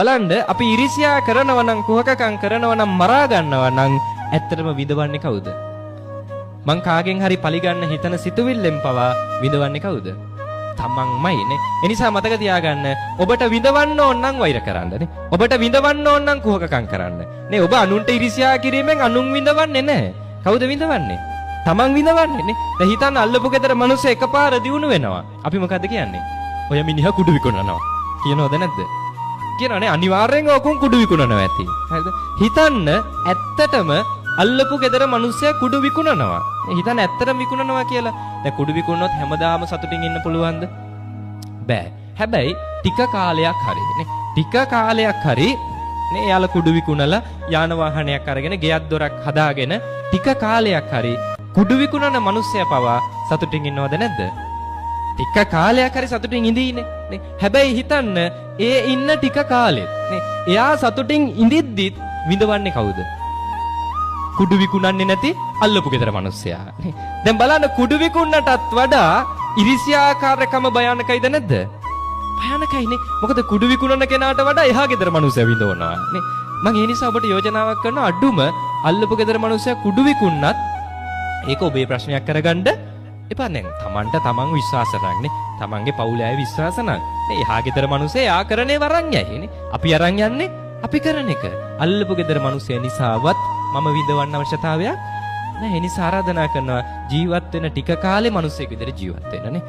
බලන්න අපි ඉරිසියා කරනවා නම් කුහකකම් කරනවා නම් මරා ගන්නවා නම් ඇත්තටම විඳවන්නේ කවුද? මං කාගෙන් හරි පරිගන්න හිතන සිතුවිල්ලෙන් පවා විඳවන්නේ කවුද? තමන්මයි නේ. ඒ නිසා මතක තියාගන්න ඔබට විඳවන්න ඕන නම් වෛර කරන්න නේ. ඔබට විඳවන්න ඕන නම් කුහකකම් කරන්න. නේ ඔබ අනුන්ට ඉරිසියා කිරීමෙන් අනුන් විඳවන්නේ නැහැ. කවුද විඳවන්නේ? තමන් විඳවන්නේ නේ. දැන් හිතන්න අල්ලපු ගෙදර මිනිස්සු එකපාර දිනු වෙනවා. අපි මොකද්ද කියන්නේ? ඔය මිනිහා කුඩු විකුණනවා. කියනවද නැද්ද? කියනවනේ අනිවාර්යෙන් ඕකුන් කුඩු විකුණනවා ඇති. හරිද? හිතන්න ඇත්තටම අල්ලපු ගෙදර මිනිස්සයා කුඩු විකුණනවා. හිතන්න ඇත්තටම විකුණනවා කියලා. දැන් කුඩු විකුණනොත් හැමදාම සතුටින් ඉන්න පුළුවන්ද? බෑ. හැබැයි ටික කාලයක් හරි නේ. ටික කාලයක් හරි නේ යාළ කුඩු විකුණලා යාන වාහනයක් අරගෙන ගෙයක් දොරක් හදාගෙන ටික කාලයක් හරි කුඩු විකුණන මිනිස්සයා පවා සතුටින් ඉන්නවද නැද්ද? ටික කාලයක් හරි සතුටින් ඉඳීනේ නේ. හැබැයි හිතන්න ඒ ඉන්න ටික කාලෙත් නේ එයා සතුටින් ඉඳිද්දිත් විඳවන්නේ කවුද? කුඩු විකුණන්නේ නැති අල්ලපු ගෙදර මිනිස්සයා නේ. දැන් බලන්න කුඩු විකුණනටත් වඩා ඉරිසියාකාරකම භයානකයිද නැද්ද? භයානකයිනේ. මොකද කුඩු විකුණන කෙනාට වඩා එහා ගෙදර මිනිස්සයා විඳවනවා නේ. මම ඒ නිසා ඔබට යෝජනාවක් කරනවා අඩුම අල්ලපු ගෙදර මිනිස්සයා කුඩු විකුණනත් ඒක ඔබේ ප්‍රශ්නයක් කරගන්න එපා නේ. තමන්ට තමන් විශ්වාස කරන්නේ. තමන්ගේ පවුලේ අය විශ්වාස නැහැ. නේ එහා ගෙදර මිනිස්සේ යා කරන්නේ වරන් යයි නේ. අපි අරන් යන්නේ අපි කරන එක. අල්ලපු ගෙදර මිනිස්සේ නිසාවත් මම විඳවන්න අවශ්‍යතාවයක් නැහැ. ඒ නිසා ආරාධනා කරනවා ජීවත් වෙන ටික කාලේ මිනිස්සෙක් විතර ජීවත් වෙන්න නේ.